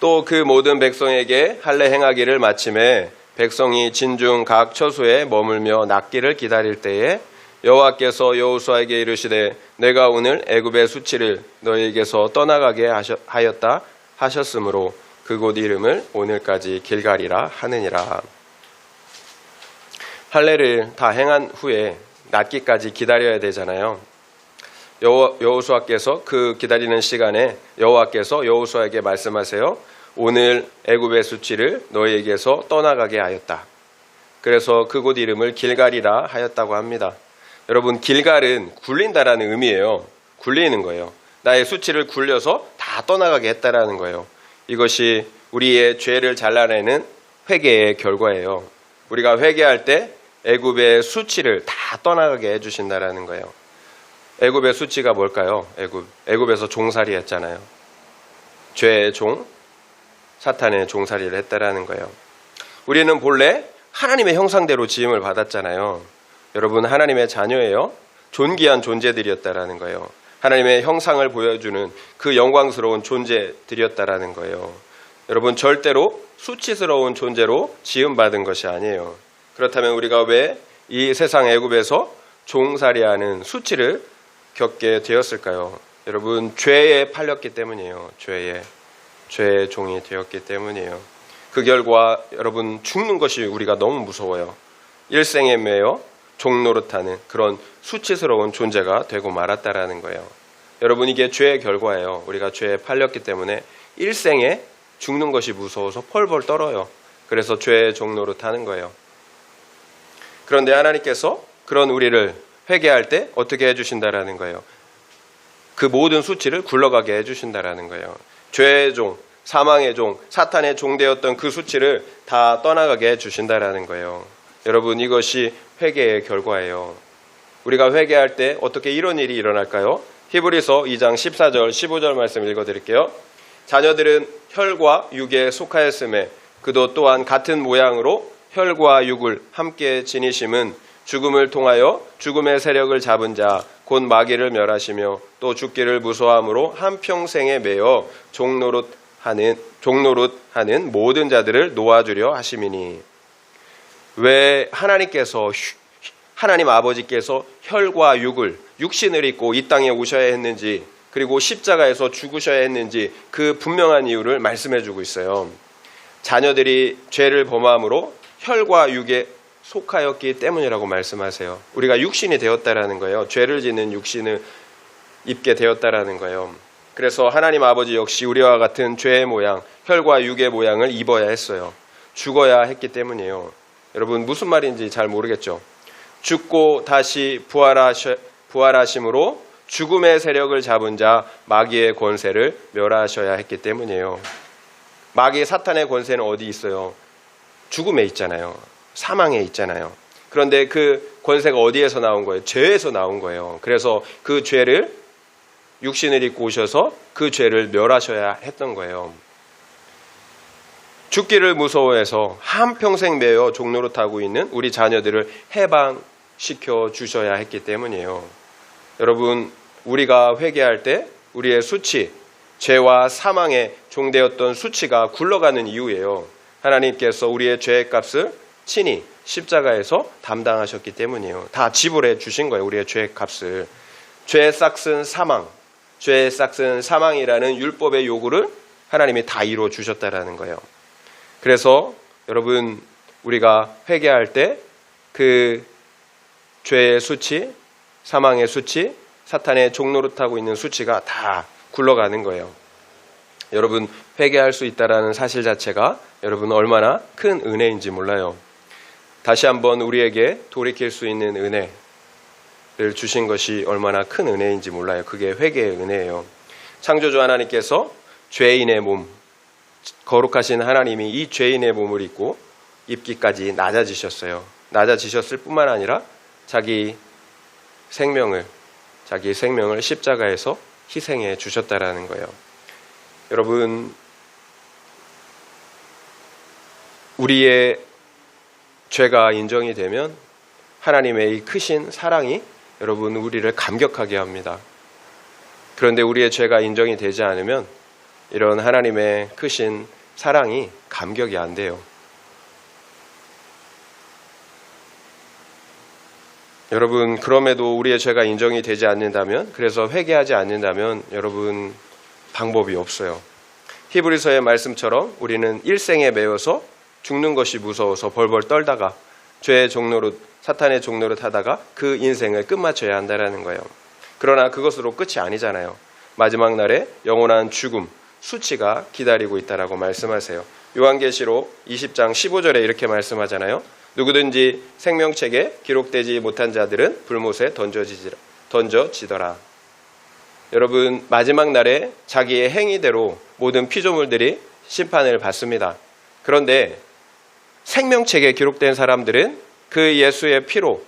또 그 모든 백성에게 할례 행하기를 마침에 백성이 진중 각 처소에 머물며 낫기를 기다릴 때에 여호와께서 여호수아에게 이르시되 내가 오늘 애굽의 수치를 너희에게서 떠나가게 하였다 하셨으므로 그곳 이름을 오늘까지 길갈이라 하느니라. 할례를 다 행한 후에 낫기까지 기다려야 되잖아요. 여호수아께서 그 기다리는 시간에 여호와께서 여호수아에게 말씀하세요. 오늘 애굽의 수치를 너희에게서 떠나가게 하였다. 그래서 그곳 이름을 길갈이라 하였다고 합니다. 여러분, 길갈은 굴린다라는 의미예요. 굴리는 거예요. 나의 수치를 굴려서 다 떠나가게 했다라는 거예요. 이것이 우리의 죄를 잘라내는 회개의 결과예요. 우리가 회개할 때 애굽의 수치를 다 떠나가게 해주신다라는 거예요. 애굽의 수치가 뭘까요? 애굽에서 종살이 했잖아요. 죄의 종, 사탄의 종살이를 했다라는 거예요. 우리는 본래 하나님의 형상대로 지음을 받았잖아요. 여러분, 하나님의 자녀예요. 존귀한 존재들이었다라는 거예요. 하나님의 형상을 보여주는 그 영광스러운 존재들이었다라는 거예요. 여러분, 절대로 수치스러운 존재로 지음받은 것이 아니에요. 그렇다면 우리가 왜 이 세상 애굽에서 종살이하는 수치를 겪게 되었을까요? 여러분, 죄에 팔렸기 때문이에요. 죄의 종이 되었기 때문이에요. 그 결과 여러분, 죽는 것이 우리가 너무 무서워요. 일생에 매여 종노릇하는 그런 수치스러운 존재가 되고 말았다라는 거예요. 여러분, 이게 죄의 결과예요. 우리가 죄에 팔렸기 때문에 일생에 죽는 것이 무서워서 펄펄 떨어요. 그래서 죄의 종노릇하는 거예요. 그런데 하나님께서 그런 우리를 회개할 때 어떻게 해주신다라는 거예요. 그 모든 수치를 굴러가게 해주신다라는 거예요. 죄의 종, 사망의 종, 사탄의 종 되었던 그 수치를 다 떠나가게 해주신다라는 거예요. 여러분, 이것이 회개의 결과예요. 우리가 회개할 때 어떻게 이런 일이 일어날까요? 히브리서 2장 14절 15절 말씀 읽어드릴게요. 자녀들은 혈과 육에 속하였음에 그도 또한 같은 모양으로 혈과 육을 함께 지니심은 죽음을 통하여 죽음의 세력을 잡은 자 곧 마귀를 멸하시며 또 죽기를 무서워함으로 한평생에 매여 종노릇하는 모든 자들을 놓아주려 하심이니. 왜 하나님 아버지께서 혈과 육신을 입고 이 땅에 오셔야 했는지, 그리고 십자가에서 죽으셔야 했는지 그 분명한 이유를 말씀해 주고 있어요. 자녀들이 죄를 범함으로 혈과 육에 속하였기 때문이라고 말씀하세요. 우리가 육신이 되었다라는 거예요. 죄를 짓는 육신을 입게 되었다라는 거예요. 그래서 하나님 아버지 역시 우리와 같은 죄의 모양, 혈과 육의 모양을 입어야 했어요. 죽어야 했기 때문이에요. 여러분, 무슨 말인지 잘 모르겠죠? 죽고 다시 부활하심으로 죽음의 세력을 잡은 자 마귀의 권세를 멸하셔야 했기 때문이에요. 마귀 사탄의 권세는 어디 있어요? 죽음에 있잖아요. 사망에 있잖아요. 그런데 그 권세가 어디에서 나온 거예요? 죄에서 나온 거예요. 그래서 그 죄를 육신을 입고 오셔서 그 죄를 멸하셔야 했던 거예요. 죽기를 무서워해서 한평생 매여 종노릇하고 있는 우리 자녀들을 해방시켜 주셔야 했기 때문이에요. 여러분, 우리가 회개할 때 우리의 수치, 죄와 사망에 종되었던 수치가 굴러가는 이유예요. 하나님께서 우리의 죄의 값을 친히 십자가에서 담당하셨기 때문이에요. 다 지불해 주신 거예요. 우리의 죄의 값을. 죄의 싹은 사망, 죄의 싹은 사망이라는 율법의 요구를 하나님이 다 이루어 주셨다라는 거예요. 그래서 여러분, 우리가 회개할 때 그 죄의 수치, 사망의 수치, 사탄의 종노릇하고 있는 수치가 다 굴러가는 거예요. 여러분, 회개할 수 있다라는 사실 자체가 여러분 얼마나 큰 은혜인지 몰라요. 다시 한번 우리에게 돌이킬 수 있는 은혜를 주신 것이 얼마나 큰 은혜인지 몰라요. 그게 회개의 은혜예요. 창조주 하나님께서 죄인의 몸, 거룩하신 하나님이 이 죄인의 몸을 입고 입기까지 낮아지셨어요. 낮아지셨을 뿐만 아니라 자기 자기 생명을 십자가에서 희생해 주셨다라는 거예요. 여러분, 우리의 죄가 인정이 되면 하나님의 이 크신 사랑이 여러분 우리를 감격하게 합니다. 그런데 우리의 죄가 인정이 되지 않으면 이런 하나님의 크신 사랑이 감격이 안 돼요. 여러분, 그럼에도 우리의 죄가 인정이 되지 않는다면, 그래서 회개하지 않는다면 여러분 방법이 없어요. 히브리서의 말씀처럼 우리는 일생에 매여서 죽는 것이 무서워서 벌벌 떨다가 죄의 종노릇, 사탄의 종노릇 하다가 그 인생을 끝마쳐야 한다는 거예요. 그러나 그것으로 끝이 아니잖아요. 마지막 날에 영원한 죽음, 수치가 기다리고 있다라고 말씀하세요. 요한계시록 20장 15절에 이렇게 말씀하잖아요. 누구든지 생명책에 기록되지 못한 자들은 불못에 던져지더라. 여러분, 마지막 날에 자기의 행위대로 모든 피조물들이 심판을 받습니다. 그런데 생명책에 기록된 사람들은 그 예수의 피로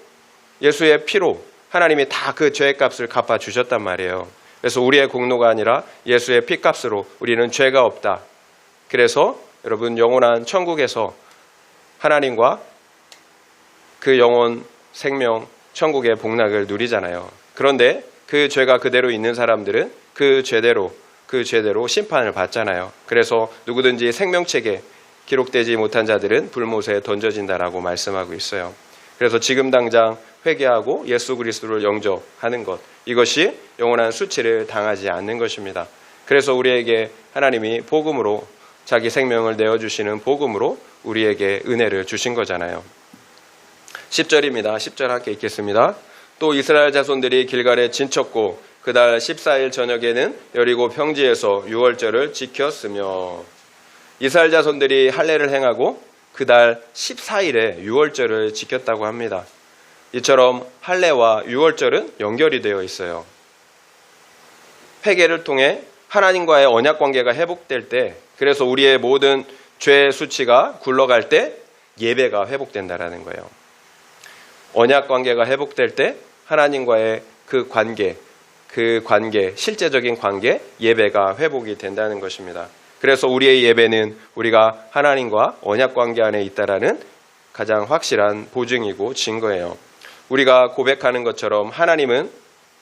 하나님이 다 그 죄의 값을 갚아주셨단 말이에요. 그래서 우리의 공로가 아니라 예수의 피값으로 우리는 죄가 없다. 그래서 여러분 영원한 천국에서 하나님과 그 영원 생명 천국의 복락을 누리잖아요. 그런데 그 죄가 그대로 있는 사람들은 그 죄대로 심판을 받잖아요. 그래서 누구든지 생명책에 기록되지 못한 자들은 불못에 던져진다라고 말씀하고 있어요. 그래서 지금 당장 회개하고 예수 그리스도를 영접하는 것, 이것이 영원한 수치를 당하지 않는 것입니다. 그래서 우리에게 하나님이 복음으로 자기 생명을 내어주시는 복음으로 우리에게 은혜를 주신 거잖아요. 10절입니다. 10절 함께 읽겠습니다. 또 이스라엘 자손들이 길갈에 진쳤고 그달 14일 저녁에는 여리고 평지에서 유월절을 지켰으며, 이스라엘 자손들이 할례를 행하고 그달 14일에 유월절을 지켰다고 합니다. 이처럼 할례와 유월절은 연결이 되어 있어요. 회개를 통해 하나님과의 언약 관계가 회복될 때, 그래서 우리의 모든 죄의 수치가 굴러갈 때 예배가 회복된다라는 거예요. 언약 관계가 회복될 때 하나님과의 그 관계, 실제적인 관계, 예배가 회복이 된다는 것입니다. 그래서 우리의 예배는 우리가 하나님과 언약 관계 안에 있다라는 가장 확실한 보증이고 증거예요. 우리가 고백하는 것처럼 하나님은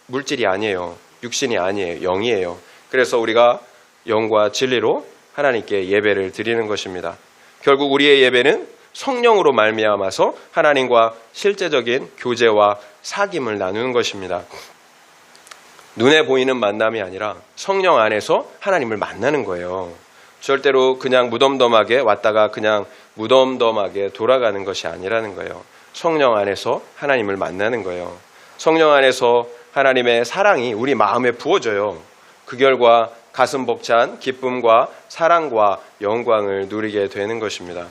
물질이 아니에요. 육신이 아니에요. 영이에요. 그래서 우리가 영과 진리로 하나님께 예배를 드리는 것입니다. 결국 우리의 예배는 성령으로 말미암아서 하나님과 실제적인 교제와 사귐을 나누는 것입니다. 눈에 보이는 만남이 아니라 성령 안에서 하나님을 만나는 거예요. 절대로 그냥 무덤덤하게 왔다가 그냥 무덤덤하게 돌아가는 것이 아니라는 거예요. 성령 안에서 하나님을 만나는 거예요. 성령 안에서 하나님의 사랑이 우리 마음에 부어져요. 그 결과 가슴 벅찬 기쁨과 사랑과 영광을 누리게 되는 것입니다.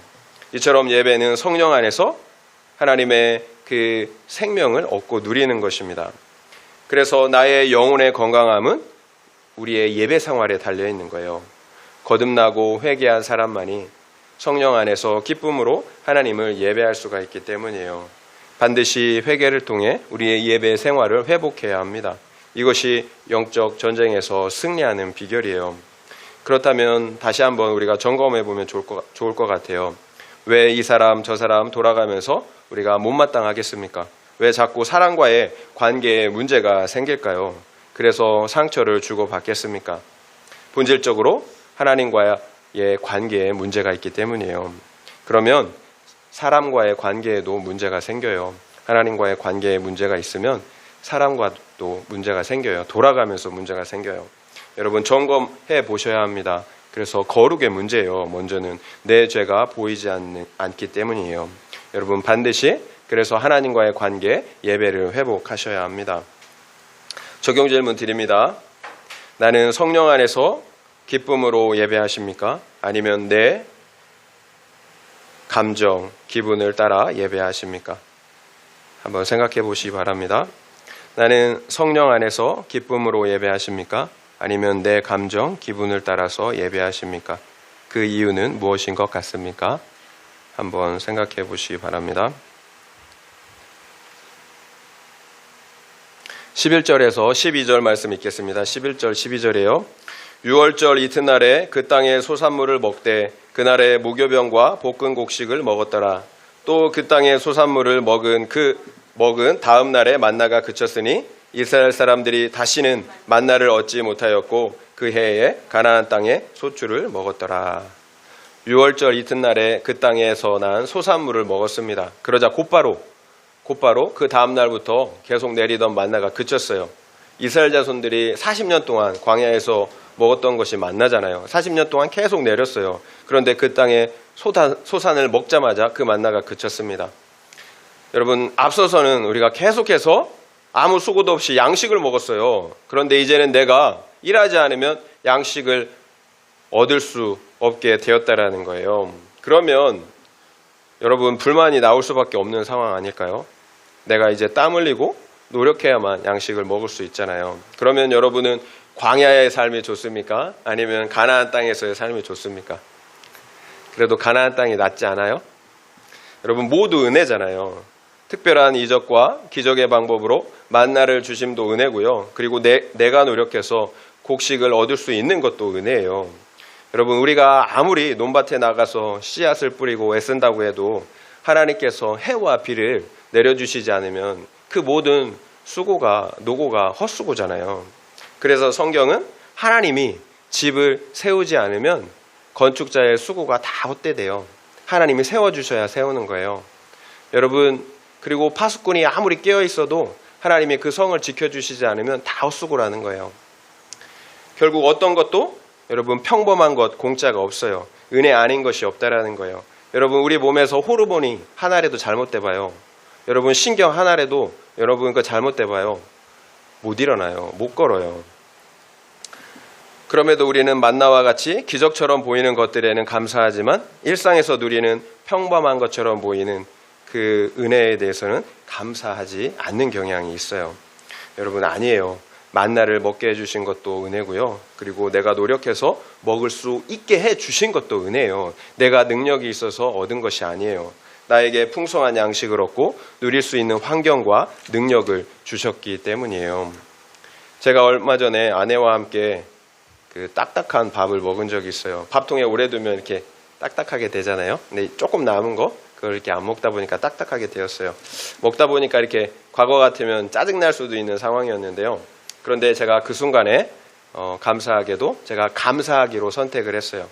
이처럼 예배는 성령 안에서 하나님의 그 생명을 얻고 누리는 것입니다. 그래서 나의 영혼의 건강함은 우리의 예배 생활에 달려 있는 거예요. 거듭나고 회개한 사람만이 성령 안에서 기쁨으로 하나님을 예배할 수가 있기 때문이에요. 반드시 회개를 통해 우리의 예배 생활을 회복해야 합니다. 이것이 영적 전쟁에서 승리하는 비결이에요. 그렇다면 다시 한번 우리가 점검해 보면 좋을 것 같아요. 왜 이 사람 저 사람 돌아가면서 우리가 못마땅하겠습니까? 왜 자꾸 사람과의 관계에 문제가 생길까요? 그래서 상처를 주고받겠습니까? 본질적으로 하나님과의 관계에 문제가 있기 때문이에요. 그러면 사람과의 관계에도 문제가 생겨요. 하나님과의 관계에 문제가 있으면 사람과도 문제가 생겨요. 돌아가면서 문제가 생겨요. 여러분 점검해 보셔야 합니다. 그래서 거룩의 문제예요. 먼저는 내 죄가 보이지 않기 때문이에요. 여러분 반드시 그래서 하나님과의 관계, 예배를 회복하셔야 합니다. 적용 질문 드립니다. 나는 성령 안에서 기쁨으로 예배하십니까? 아니면 내 감정, 기분을 따라 예배하십니까? 한번 생각해 보시기 바랍니다. 나는 성령 안에서 기쁨으로 예배하십니까? 아니면 내 감정, 기분을 따라서 예배하십니까? 그 이유는 무엇인 것 같습니까? 한번 생각해 보시기 바랍니다. 11절에서 12절 말씀 읽겠습니다. 11절 12절이에요. 6월절 이튿날에 그 땅의 소산물을 먹되 그날에 무교병과 볶은 곡식을 먹었더라. 또 그 땅의 소산물을 먹은 다음 날에 만나가 그쳤으니 이스라엘 사람들이 다시는 만나를 얻지 못하였고 그 해에 가나안 땅에 소출을 먹었더라. 6월절 이튿날에 그 땅에서 난 소산물을 먹었습니다. 그러자 곧바로 그 다음 날부터 계속 내리던 만나가 그쳤어요. 이스라엘 자손들이 40년 동안 광야에서 먹었던 것이 만나잖아요. 40년 동안 계속 내렸어요. 그런데 그 땅에 소산을 먹자마자 그 만나가 그쳤습니다. 여러분, 앞서서는 우리가 계속해서 아무 수고도 없이 양식을 먹었어요. 그런데 이제는 내가 일하지 않으면 양식을 얻을 수 없게 되었다라는 거예요. 그러면 여러분, 불만이 나올 수밖에 없는 상황 아닐까요? 내가 이제 땀 흘리고 노력해야만 양식을 먹을 수 있잖아요. 그러면 여러분은 광야의 삶이 좋습니까? 아니면 가나안 땅에서의 삶이 좋습니까? 그래도 가나안 땅이 낫지 않아요? 여러분, 모두 은혜잖아요. 특별한 이적과 기적의 방법으로 만나를 주심도 은혜고요. 그리고 내가 노력해서 곡식을 얻을 수 있는 것도 은혜예요. 여러분, 우리가 아무리 논밭에 나가서 씨앗을 뿌리고 애쓴다고 해도 하나님께서 해와 비를 내려주시지 않으면 그 모든 노고가 헛수고잖아요. 그래서 성경은 하나님이 집을 세우지 않으면 건축자의 수고가 다 헛되대요. 하나님이 세워주셔야 세우는 거예요. 여러분, 그리고 파수꾼이 아무리 깨어있어도 하나님이 그 성을 지켜주시지 않으면 다 헛수고라는 거예요. 결국 어떤 것도 여러분 평범한 것, 공짜가 없어요. 은혜 아닌 것이 없다라는 거예요. 여러분, 우리 몸에서 호르몬이 하나라도 잘못돼봐요. 여러분, 신경 하나라도 여러분 그 잘못돼봐요. 못 일어나요. 못 걸어요. 그럼에도 우리는 만나와 같이 기적처럼 보이는 것들에는 감사하지만 일상에서 누리는 평범한 것처럼 보이는 그 은혜에 대해서는 감사하지 않는 경향이 있어요. 여러분, 아니에요. 만나를 먹게 해주신 것도 은혜고요. 그리고 내가 노력해서 먹을 수 있게 해주신 것도 은혜예요. 내가 능력이 있어서 얻은 것이 아니에요. 나에게 풍성한 양식을 얻고 누릴 수 있는 환경과 능력을 주셨기 때문이에요. 제가 얼마 전에 아내와 함께 그 딱딱한 밥을 먹은 적이 있어요. 밥통에 오래 두면 이렇게 딱딱하게 되잖아요. 근데 조금 남은 거 그걸 이렇게 안 먹다 보니까 딱딱하게 되었어요. 먹다 보니까 이렇게 과거 같으면 짜증날 수도 있는 상황이었는데요. 그런데 제가 그 순간에 감사하게도 제가 감사하기로 선택을 했어요.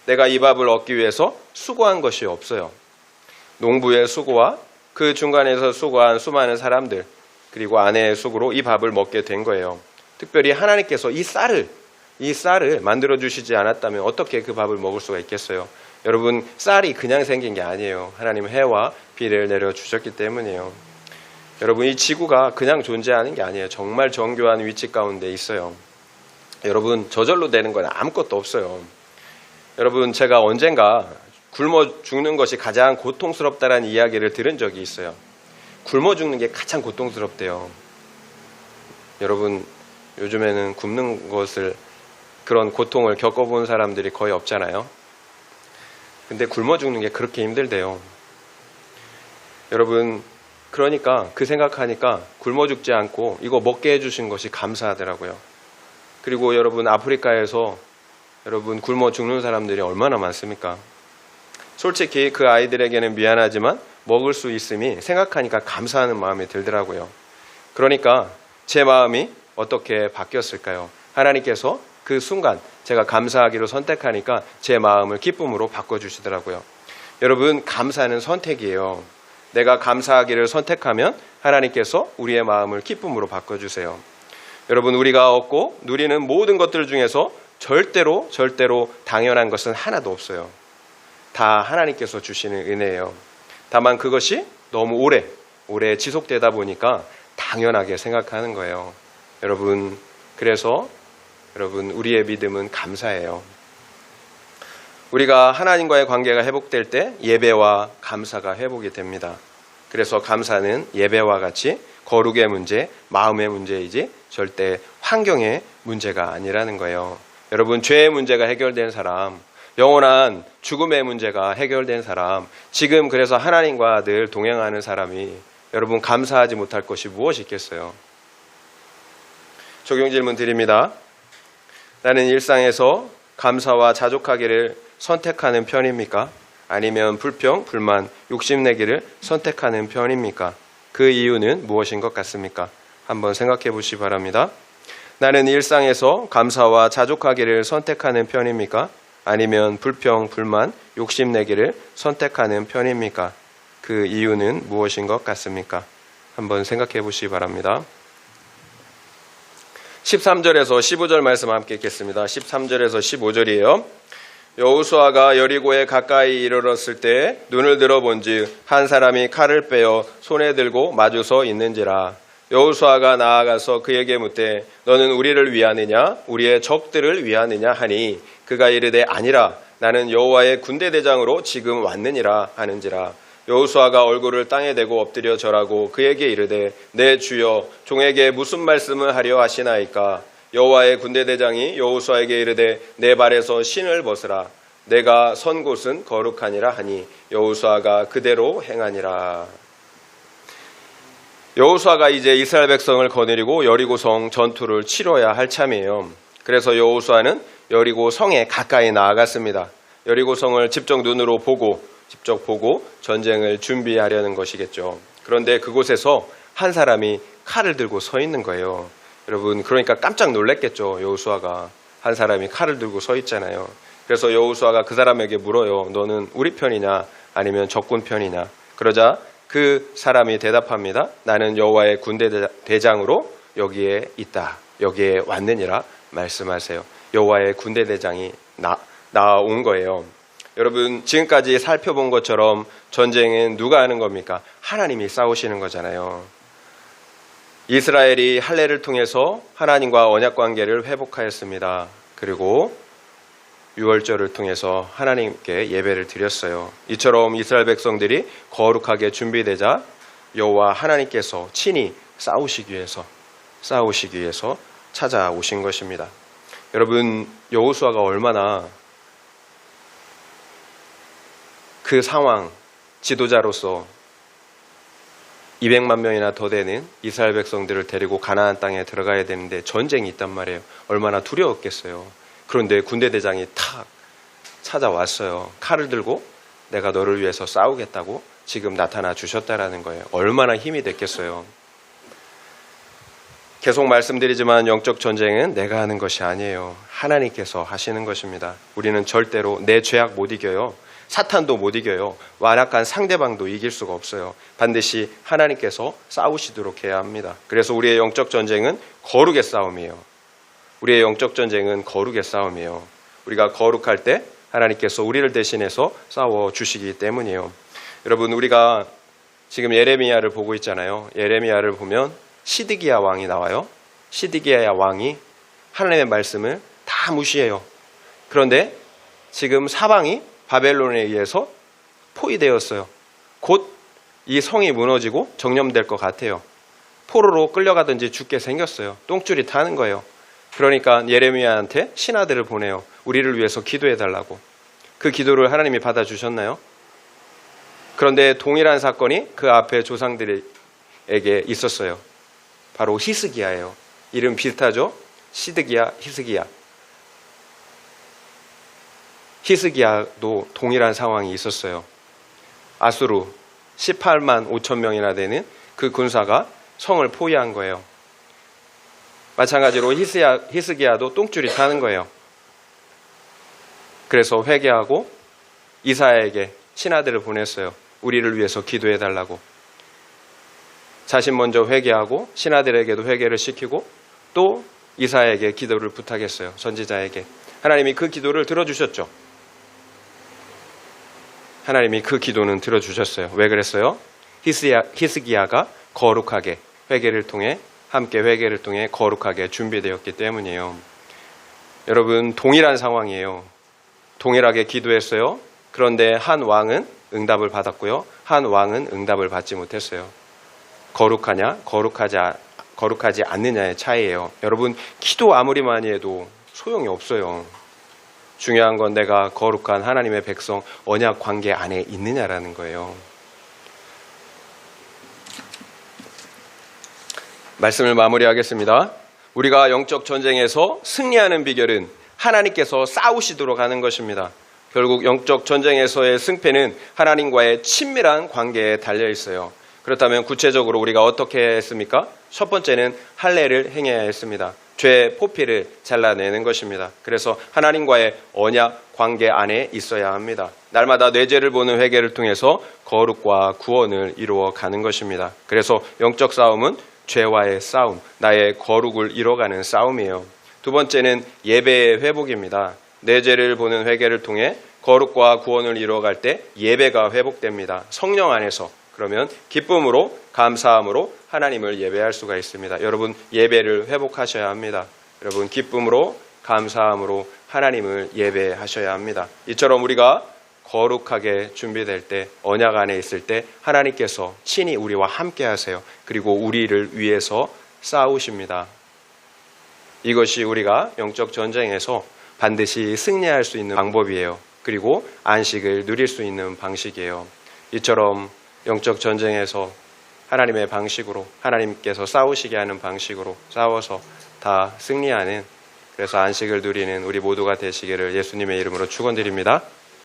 내가 이 밥을 얻기 위해서 수고한 것이 없어요. 농부의 수고와 그 중간에서 수고한 수많은 사람들, 그리고 아내의 수고로 이 밥을 먹게 된 거예요. 특별히 하나님께서 이 쌀을 만들어 주시지 않았다면 어떻게 그 밥을 먹을 수가 있겠어요? 여러분, 쌀이 그냥 생긴 게 아니에요. 하나님은 해와 비를 내려주셨기 때문이에요. 여러분, 이 지구가 그냥 존재하는 게 아니에요. 정말 정교한 위치 가운데 있어요. 여러분, 저절로 되는 건 아무것도 없어요. 여러분, 제가 언젠가 굶어 죽는 것이 가장 고통스럽다라는 이야기를 들은 적이 있어요. 굶어 죽는 게 가장 고통스럽대요. 여러분, 요즘에는 굶는 것을, 그런 고통을 겪어본 사람들이 거의 없잖아요. 근데 굶어 죽는 게 그렇게 힘들대요. 여러분, 그러니까 그 생각하니까 굶어 죽지 않고 이거 먹게 해주신 것이 감사하더라고요. 그리고 여러분, 아프리카에서 여러분 굶어 죽는 사람들이 얼마나 많습니까? 솔직히 그 아이들에게는 미안하지만 먹을 수 있음이 생각하니까 감사하는 마음이 들더라고요. 그러니까 제 마음이 어떻게 바뀌었을까요? 하나님께서 그 순간 제가 감사하기로 선택하니까 제 마음을 기쁨으로 바꿔주시더라고요. 여러분, 감사는 선택이에요. 내가 감사하기를 선택하면 하나님께서 우리의 마음을 기쁨으로 바꿔주세요. 여러분, 우리가 얻고 누리는 모든 것들 중에서 절대로 당연한 것은 하나도 없어요. 다 하나님께서 주시는 은혜예요. 다만 그것이 너무 오래 지속되다 보니까 당연하게 생각하는 거예요. 여러분, 그래서 여러분, 우리의 믿음은 감사예요. 우리가 하나님과의 관계가 회복될 때 예배와 감사가 회복이 됩니다. 그래서 감사는 예배와 같이 거룩의 문제, 마음의 문제이지 절대 환경의 문제가 아니라는 거예요. 여러분, 죄의 문제가 해결된 사람, 영원한 죽음의 문제가 해결된 사람, 지금 그래서 하나님과 늘 동행하는 사람이 여러분 감사하지 못할 것이 무엇이 있겠어요? 적용 질문 드립니다. 나는 일상에서 감사와 자족하기를 선택하는 편입니까? 아니면 불평, 불만, 욕심내기를 선택하는 편입니까? 그 이유는 무엇인 것 같습니까? 한번 생각해 보시기 바랍니다. 나는 일상에서 감사와 자족하기를 선택하는 편입니까? 아니면 불평, 불만, 욕심내기를 선택하는 편입니까? 그 이유는 무엇인 것 같습니까? 한번 생각해 보시기 바랍니다. 13절에서 15절 말씀 함께 읽겠습니다. 13절에서 15절이에요. 여호수아가 여리고에 가까이 이르렀을 때 눈을 들어본즉 한 사람이 칼을 빼어 손에 들고 마주서 있는지라. 여호수아가 나아가서 그에게 묻되 너는 우리를 위하느냐 우리의 적들을 위하느냐 하니 그가 이르되 아니라 나는 여호와의 군대 대장으로 지금 왔느니라 하는지라. 여호수아가 얼굴을 땅에 대고 엎드려 절하고 그에게 이르되 내 주여 종에게 무슨 말씀을 하려 하시나이까. 여호와의 군대 대장이 여호수아에게 이르되 내 발에서 신을 벗으라. 내가 선 곳은 거룩하니라 하니 여호수아가 그대로 행하니라. 여호수아가 이제 이스라엘 백성을 거느리고 여리고성 전투를 치러야 할 참이에요. 그래서 여호수아는 여리고 성에 가까이 나아갔습니다. 여리고성을 직접 보고 전쟁을 준비하려는 것이겠죠. 그런데 그곳에서 한 사람이 칼을 들고 서 있는 거예요. 여러분, 그러니까 깜짝 놀랐겠죠. 여호수아가 한 사람이 칼을 들고 서 있잖아요. 그래서 여호수아가 그 사람에게 물어요. 너는 우리 편이냐 아니면 적군 편이냐. 그러자 그 사람이 대답합니다. 나는 여호와의 군대 대장으로 여기에 있다. 여기에 왔느니라 말씀하세요. 여호와의 군대 대장이 나온 거예요. 여러분, 지금까지 살펴본 것처럼 전쟁은 누가 하는 겁니까? 하나님이 싸우시는 거잖아요. 이스라엘이 할례를 통해서 하나님과 언약 관계를 회복하였습니다. 그리고 유월절을 통해서 하나님께 예배를 드렸어요. 이처럼 이스라엘 백성들이 거룩하게 준비되자 여호와 하나님께서 친히 싸우시기 위해서 찾아오신 것입니다. 여러분, 여호수아가 얼마나 그 상황, 지도자로서 200만 명이나 더 되는 이스라엘 백성들을 데리고 가나안 땅에 들어가야 되는데 전쟁이 있단 말이에요. 얼마나 두려웠겠어요. 그런데 군대 대장이 탁 찾아왔어요. 칼을 들고 내가 너를 위해서 싸우겠다고 지금 나타나 주셨다라는 거예요. 얼마나 힘이 됐겠어요. 계속 말씀드리지만 영적 전쟁은 내가 하는 것이 아니에요. 하나님께서 하시는 것입니다. 우리는 절대로 내 죄악 못 이겨요. 사탄도 못 이겨요. 완악한 상대방도 이길 수가 없어요. 반드시 하나님께서 싸우시도록 해야 합니다. 그래서 우리의 영적 전쟁은 거룩의 싸움이에요. 우리의 영적 전쟁은 거룩의 싸움이에요. 우리가 거룩할 때 하나님께서 우리를 대신해서 싸워주시기 때문이에요. 여러분, 우리가 지금 예레미야를 보고 있잖아요. 예레미야를 보면 시드기야 왕이 나와요. 시드기야 왕이 하나님의 말씀을 다 무시해요. 그런데 지금 사방이 바벨론에 의해서 포위되었어요. 곧 이 성이 무너지고 정념될 것 같아요. 포로로 끌려가든지 죽게 생겼어요. 똥줄이 타는 거예요. 그러니까 예레미야한테 신하들을 보내요. 우리를 위해서 기도해달라고. 그 기도를 하나님이 받아주셨나요? 그런데 동일한 사건이 그 앞에 조상들에게 있었어요. 바로 히스기야예요. 이름 비슷하죠? 시드기야, 히스기야. 히스기야도 동일한 상황이 있었어요. 아수르 18만 5천 명이나 되는 그 군사가 성을 포위한 거예요. 마찬가지로 히스기야도 똥줄이 타는 거예요. 그래서 회개하고 이사야에게 신하들을 보냈어요. 우리를 위해서 기도해달라고. 자신 먼저 회개하고 신하들에게도 회개를 시키고 또 이사야에게 기도를 부탁했어요. 선지자에게. 하나님이 그 기도를 들어주셨죠. 하나님이 그 기도는 들어주셨어요. 왜 그랬어요? 히스기야가 거룩하게 함께 회개를 통해 거룩하게 준비되었기 때문이에요. 여러분, 동일한 상황이에요. 동일하게 기도했어요. 그런데 한 왕은 응답을 받았고요. 한 왕은 응답을 받지 못했어요. 거룩하냐, 거룩하지 않느냐의 차이예요. 여러분, 기도 아무리 많이 해도 소용이 없어요. 중요한 건 내가 거룩한 하나님의 백성 언약 관계 안에 있느냐라는 거예요. 말씀을 마무리하겠습니다. 우리가 영적 전쟁에서 승리하는 비결은 하나님께서 싸우시도록 하는 것입니다. 결국 영적 전쟁에서의 승패는 하나님과의 친밀한 관계에 달려 있어요. 그렇다면 구체적으로 우리가 어떻게 했습니까? 첫 번째는 할례를 행해야 했습니다. 죄의 포피를 잘라내는 것입니다. 그래서 하나님과의 언약 관계 안에 있어야 합니다. 날마다 내 죄를 보는 회개를 통해서 거룩과 구원을 이루어 가는 것입니다. 그래서 영적 싸움은 죄와의 싸움, 나의 거룩을 이뤄가는 싸움이에요. 두 번째는 예배의 회복입니다. 내 죄를 보는 회개를 통해 거룩과 구원을 이루어갈 때 예배가 회복됩니다. 성령 안에서. 그러면 기쁨으로 감사함으로 하나님을 예배할 수가 있습니다. 여러분 예배를 회복하셔야 합니다. 여러분 기쁨으로 감사함으로 하나님을 예배하셔야 합니다. 이처럼 우리가 거룩하게 준비될 때 언약 안에 있을 때 하나님께서 친히 우리와 함께 하세요. 그리고 우리를 위해서 싸우십니다. 이것이 우리가 영적 전쟁에서 반드시 승리할 수 있는 방법이에요. 그리고 안식을 누릴 수 있는 방식이에요. 이처럼 영적 전쟁에서 하나님의 방식으로 하나님께서 싸우시게 하는 방식으로 싸워서 다 승리하는 그래서 안식을 누리는 우리 모두가 되시기를 예수님의 이름으로 축원드립니다.